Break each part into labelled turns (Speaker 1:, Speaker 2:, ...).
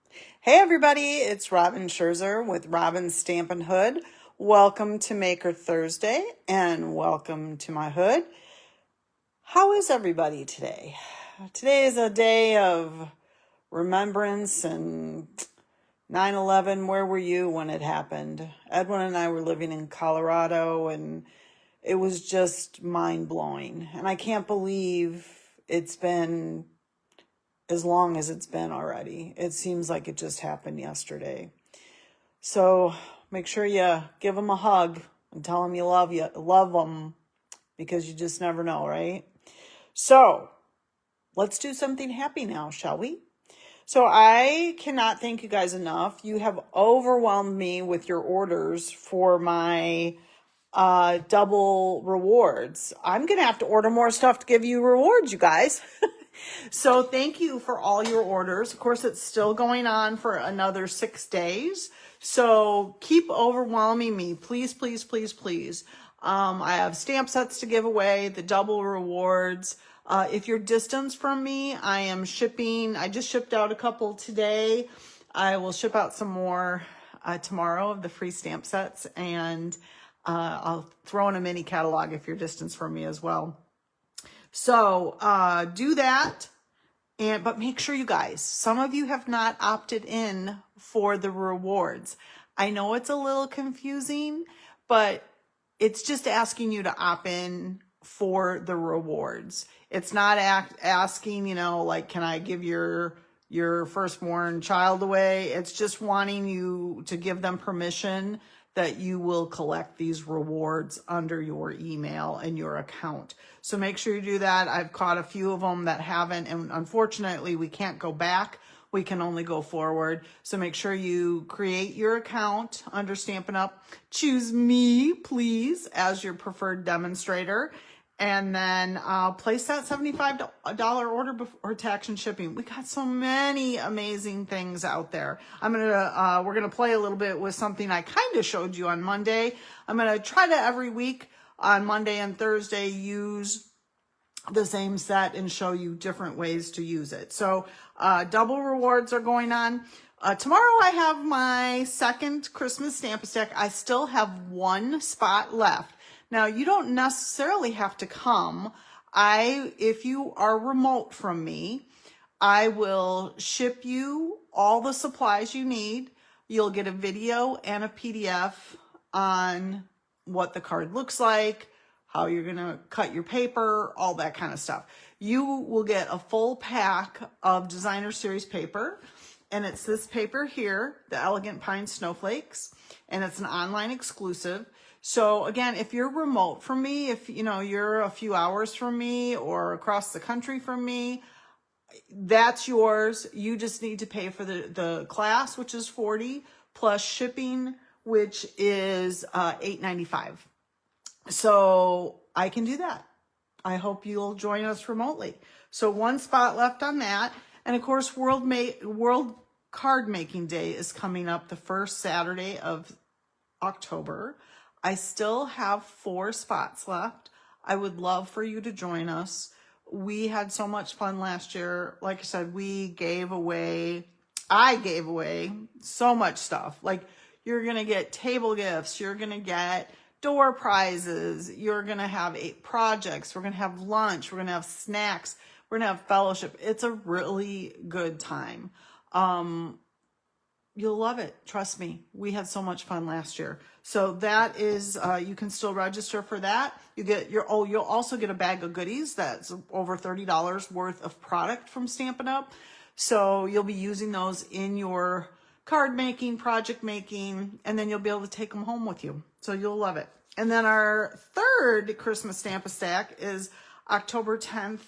Speaker 1: Hey everybody, it's Robin Scherzer with Robin's Stampin' Hood. Welcome to Maker Thursday and welcome to my hood. How is everybody today? Today is a day of remembrance and 9/11. Where were you when it happened? Edwin and I were living in Colorado and it was just mind-blowing. And I can't believe it's been as long as it's been already. It seems like it just happened yesterday. So make sure you give them a hug and tell them you love them, because you just never know, right? So let's do something happy now, shall we? So I cannot thank you guys enough. You have overwhelmed me with your orders for my double rewards. I'm going to have to order more stuff to give you rewards, you guys. So thank you for all your orders. Of course, it's still going on for another 6 days. So keep overwhelming me. Please, please, please, please. I have stamp sets to give away, the double rewards. If you're distance from me, I am shipping. I just shipped out a couple today. I will ship out some more tomorrow of the free stamp sets. And I'll throw in a mini catalog if you're distance from me as well. So do that, but make sure you guys, some of you have not opted in for the rewards. I know it's a little confusing, but it's just asking you to opt in for the rewards. It's not asking, like, can I give your firstborn child away? It's just wanting you to give them permission that you will collect these rewards under your email and your account. So make sure you do that. I've caught a few of them that haven't, and unfortunately we can't go back. We can only go forward. So make sure you create your account under Stampin' Up. Choose me, please, as your preferred demonstrator. And then place that $75 order before tax and shipping. We got so many amazing things out there. We're gonna play a little bit with something I kind of showed you on Monday. I'm gonna try to every week on Monday and Thursday use the same set and show you different ways to use it. So double rewards are going on. Tomorrow I have my second Christmas Stamp-A-Stack. I still have one spot left. Now, you don't necessarily have to come. If you are remote from me, I will ship you all the supplies you need. You'll get a video and a PDF on what the card looks like, how you're going to cut your paper, all that kind of stuff. You will get a full pack of Designer Series paper, and it's this paper here, the Elegant Pine Snowflakes, and it's an online exclusive. So again, if you're remote from me, if you're a few hours from me or across the country from me, that's yours. You just need to pay for the class, which is $40, plus shipping, which is $8.95. So I can do that. I hope you'll join us remotely. So one spot left on that. And of course, World Card Making Day is coming up the first Saturday of October. I still have 4 spots left. I would love for you to join us. We had so much fun last year. Like I said, I gave away so much stuff. Like, you're going to get table gifts. You're going to get door prizes. You're going to have 8 projects. We're going to have lunch. We're going to have snacks. We're going to have fellowship. It's a really good time. You'll love it. Trust me. We had so much fun last year. So that is, you can still register for that. You'll also get a bag of goodies that's over $30 worth of product from Stampin' Up. So you'll be using those in your card making, project making, and then you'll be able to take them home with you. So you'll love it. And then our third Christmas Stamp-A-Stack is October 10th.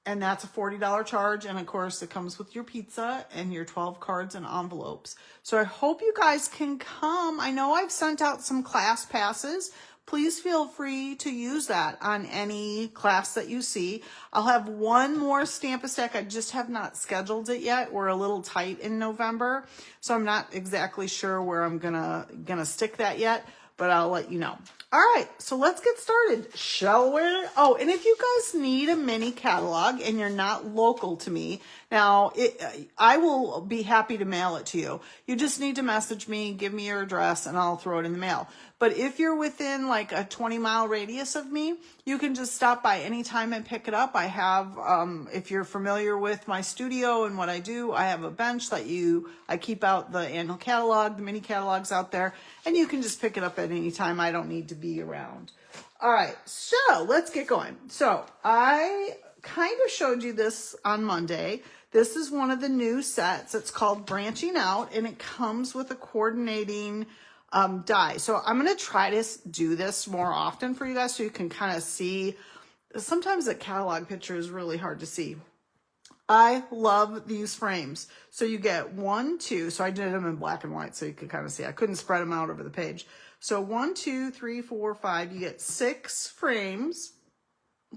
Speaker 1: And that's a $40 charge. And of course, it comes with your pizza and your 12 cards and envelopes. So I hope you guys can come. I know I've sent out some class passes. Please feel free to use that on any class that you see. I'll have one more Stamp-A-Stack. I just have not scheduled it yet. We're a little tight in November, so I'm not exactly sure where I'm gonna stick that yet, but I'll let you know. All right, so let's get started, shall we? Oh, and if you guys need a mini catalog and you're not local to me, now I will be happy to mail it to you. You just need to message me, give me your address, and I'll throw it in the mail. But if you're within like a 20-mile radius of me, you can just stop by anytime and pick it up. I have, if you're familiar with my studio and what I do, I have a bench that I keep out the annual catalog, the mini catalogs out there, and you can just pick it up at any time. I don't need to be around. All right, so let's get going. So I kind of showed you this on Monday. This is one of the new sets. It's called Branching Out, and it comes with a coordinating die. So I'm going to try to do this more often for you guys so you can kind of see. Sometimes a catalog picture is really hard to see. I love these frames. So you get 1, 2. So I did them in black and white so you could kind of see. I couldn't spread them out over the page. So 1, 2, 3, 4, 5. You get 6 frames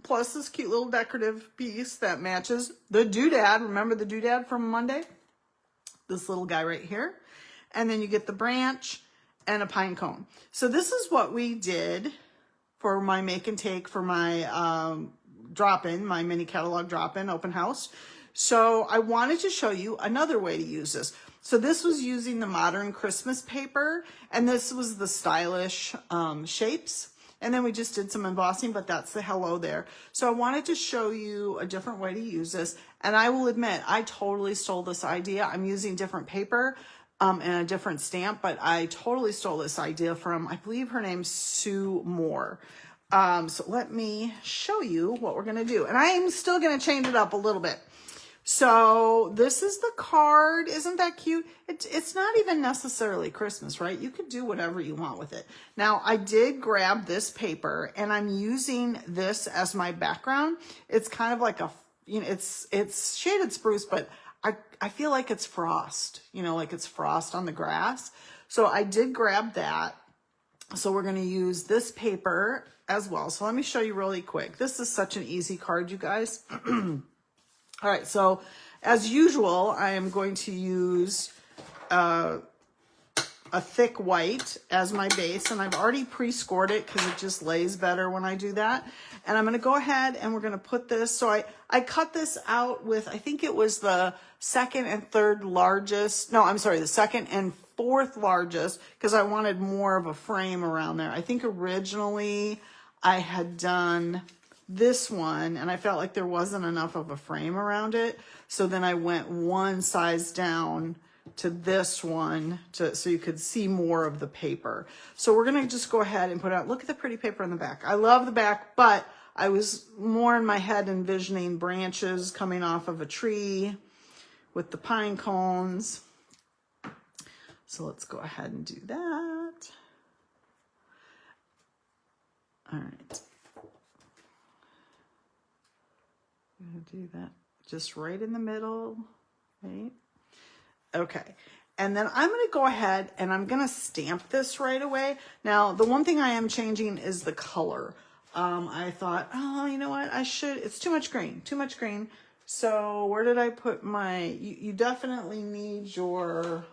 Speaker 1: plus this cute little decorative piece that matches the doodad. Remember the doodad from Monday? This little guy right here. And then you get the branch and a pine cone. So this is what we did for my make and take for my drop-in, my mini catalog drop-in open house. So I wanted to show you another way to use this. So this was using the modern Christmas paper, and this was the stylish shapes. And then we just did some embossing, but that's the hello there. So I wanted to show you a different way to use this. And I will admit, I totally stole this idea. I'm using different paper and a different stamp, but I totally stole this idea from, I believe her name's Sue Moore. So let me show you what we're going to do. And I am still going to change it up a little bit. So this is the card. Isn't that cute? It's not even necessarily Christmas, right? You could do whatever you want with it. Now, I did grab this paper, and I'm using this as my background. It's kind of like it's shaded spruce, but I feel like it's frost, like it's frost on the grass. So I did grab that. So we're going to use this paper as well. So let me show you really quick. This is such an easy card, you guys. All right, so as usual, I am going to use a thick white as my base, and I've already pre-scored it because it just lays better when I do that. And I'm going to go ahead and we're going to put this. So I cut this out with, I think it was the second and third largest. No, I'm sorry, the second and fourth largest, because I wanted more of a frame around there. I think originally I had done this one, and I felt like there wasn't enough of a frame around it. So then I went one size down to this one so you could see more of the paper. So we're going to just go ahead and put out, look at the pretty paper in the back. I love the back, but I was more in my head envisioning branches coming off of a tree with the pine cones. So let's go ahead and do that. All right. I'm going to do that just right in the middle, right? Okay. And then I'm going to go ahead and I'm going to stamp this right away. Now, the one thing I am changing is the color. I thought, oh, you know what? It's too much green, So where did I put you definitely need your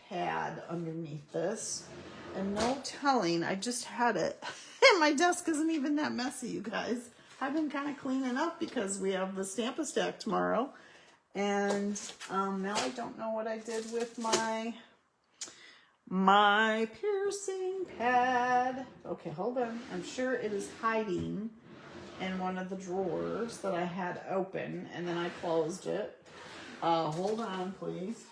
Speaker 1: pad underneath this. And no telling, I just had it. And my desk isn't even that messy, you guys. I've been kind of cleaning up because we have the Stamp-A-Stack tomorrow. And now I don't know what I did with my piercing pad. Okay, hold on. I'm sure it is hiding in one of the drawers that I had open, and then I closed it. Hold on, please.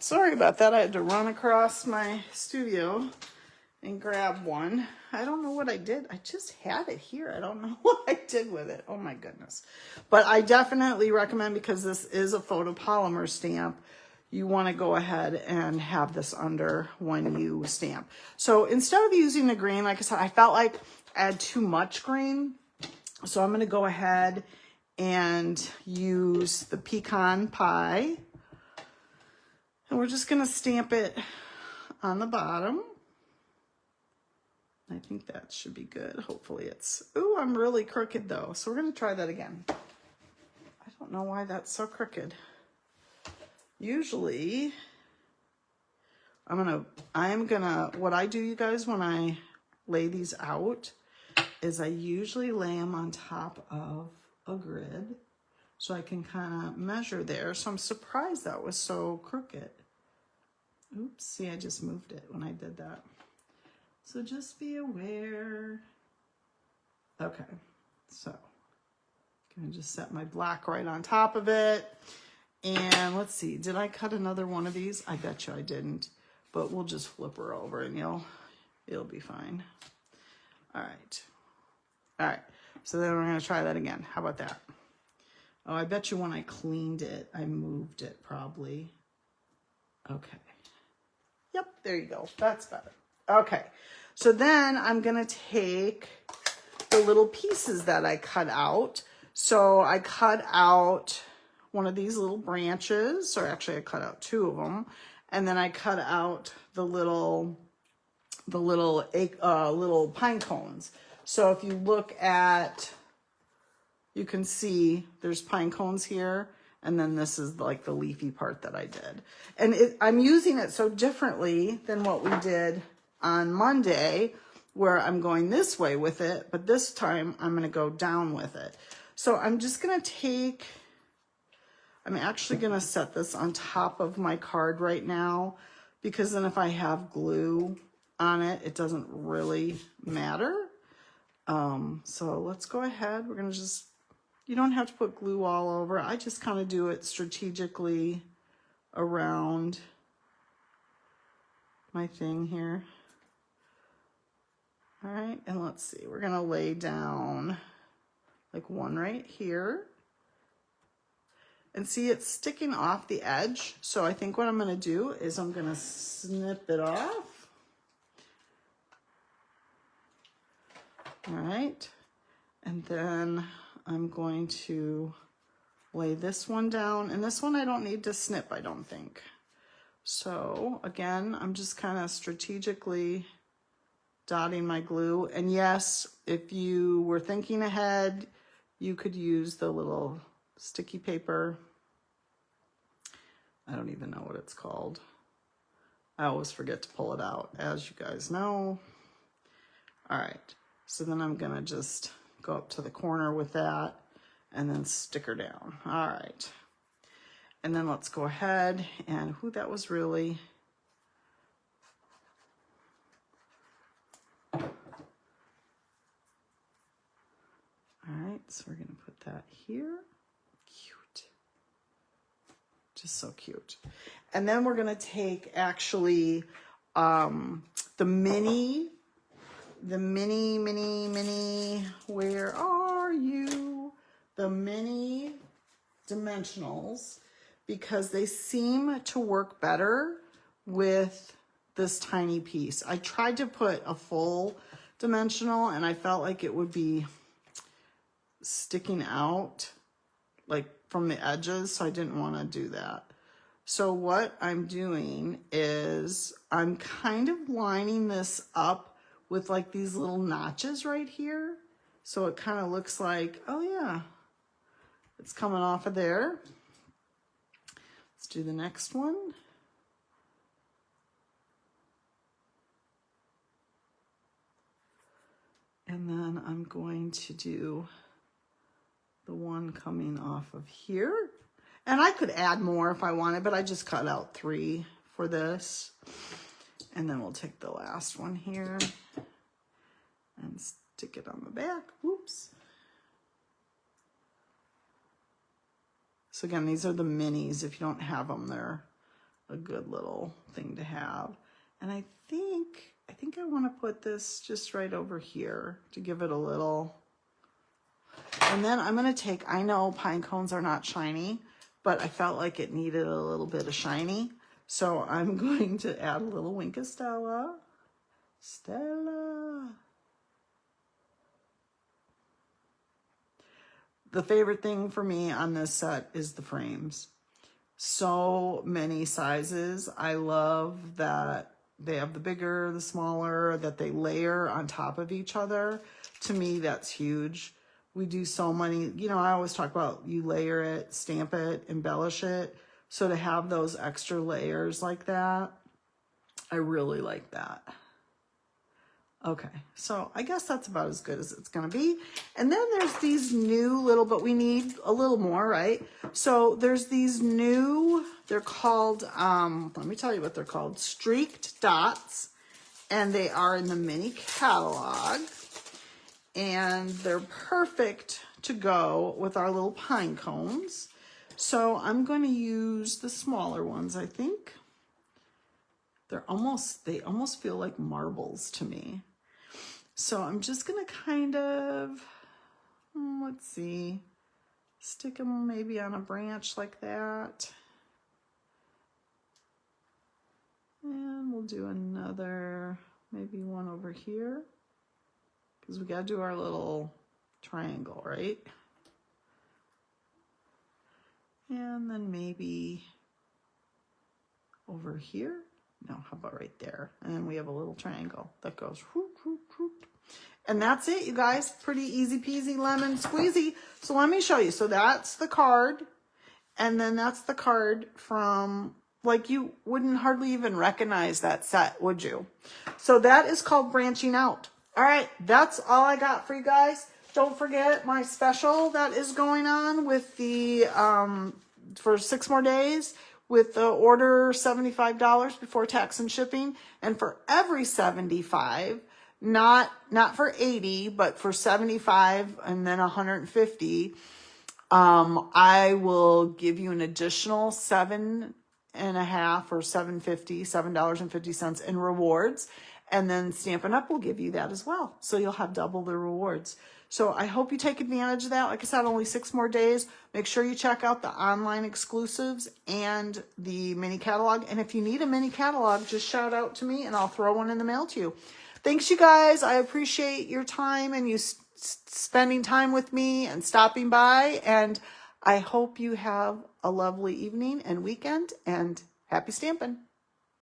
Speaker 1: Sorry about that. I had to run across my studio and grab one. I don't know what I did. I just had it here. I don't know what I did with it. Oh my goodness. But I definitely recommend, because this is a photopolymer stamp, you want to go ahead and have this under when you stamp. So instead of using the green, like I said, I felt like I had too much green. So I'm going to go ahead and use the pecan pie. And we're just going to stamp it on the bottom. I think that should be good. Hopefully it's, ooh, I'm really crooked though. So we're gonna try that again. I don't know why that's so crooked. Usually, what I do, you guys, when I lay these out, is I usually lay them on top of a grid so I can kind of measure there. So I'm surprised that was so crooked. Oops, see, I just moved it when I did that. So just be aware. Okay, so I'm gonna just set my black right on top of it. And let's see, did I cut another one of these? I bet you I didn't, but we'll just flip her over and it'll be fine. All right, so then we're gonna try that again. How about that? Oh, I bet you when I cleaned it, I moved it probably. Okay. Yep, there you go. That's better. Okay, so then I'm gonna take the little pieces that I cut out. So I cut out one of these little branches, or actually I cut out two of them, and then I cut out the little pine cones. So if you look at, you can see there's pine cones here, and then this is like the leafy part that I did. And I'm using it so differently than what we did on Monday, where I'm going this way with it, but this time I'm gonna go down with it. So I'm just gonna I'm actually gonna set this on top of my card right now, because then if I have glue on it, it doesn't really matter. So let's go ahead. We're gonna you don't have to put glue all over. I just kind of do it strategically around my thing here. All right, and let's see, we're gonna lay down like one right here. And see, it's sticking off the edge. So I think what I'm gonna do is I'm gonna snip it off. All right, and then I'm going to lay this one down. And this one I don't need to snip, I don't think. So again, I'm just kind of strategically dotting my glue. And yes, if you were thinking ahead, you could use the little sticky paper. I don't even know what it's called. I always forget to pull it out, as you guys know. All right, so then I'm gonna just go up to the corner with that and then stick her down. All right, and then let's go ahead and, that was really, all right, so we're gonna put that here. Cute. Just so cute. And then we're gonna take actually the mini, where are you? The mini dimensionals, because they seem to work better with this tiny piece. I tried to put a full dimensional and I felt like it would be sticking out like from the edges, so I didn't want to do that. So what I'm doing is I'm kind of lining this up with like these little notches right here. So it kind of looks like, oh yeah, it's coming off of there. Let's do the next one. And then I'm going to do the one coming off of here. And I could add more if I wanted, but I just cut out 3 for this. And then we'll take the last one here and stick it on the back. Whoops. So again, these are the minis. If you don't have them, they're a good little thing to have. And I think I want to put this just right over here to give it a little. And then I'm going to take, I know pine cones are not shiny, but I felt like it needed a little bit of shiny. So I'm going to add a little Wink of Stella. Stella. The favorite thing for me on this set is the frames. So many sizes. I love that they have the bigger, the smaller, that they layer on top of each other. To me, that's huge. We do so many, you know, I always talk about you layer it, stamp it, embellish it. So to have those extra layers like that, I really like that. Okay, so I guess that's about as good as it's gonna be. And then there's these new little, but we need a little more, right? So there's these new, they're called, let me tell you what they're called, streaked dots. And they are in the mini catalog. And they're perfect to go with our little pine cones. So I'm gonna use the smaller ones, I think. They almost feel like marbles to me. So I'm just gonna kind of, let's see, stick them maybe on a branch like that. And we'll do another, maybe one over here, because we gotta do our little triangle, right? And then maybe over here. No, how about right there? And then we have a little triangle that goes whoop, whoop, whoop. And that's it, you guys. Pretty easy peasy lemon squeezy. So let me show you. So that's the card. And then that's the card from, like, you wouldn't hardly even recognize that set, would you? So that is called Branching Out. All right, that's all I got for you guys. Don't forget my special that is going on with the, for 6 more days, with the order $75 before tax and shipping. And for every 75, not for 80, but for 75 and then 150, I will give you an additional $7.50 or $7.50 in rewards. And then Stampin' Up will give you that as well. So you'll have double the rewards. So I hope you take advantage of that. Like I said, only 6 more days. Make sure you check out the online exclusives and the mini catalog. And if you need a mini catalog, just shout out to me and I'll throw one in the mail to you. Thanks, you guys. I appreciate your time and you spending time with me and stopping by. And I hope you have a lovely evening and weekend, and happy stamping.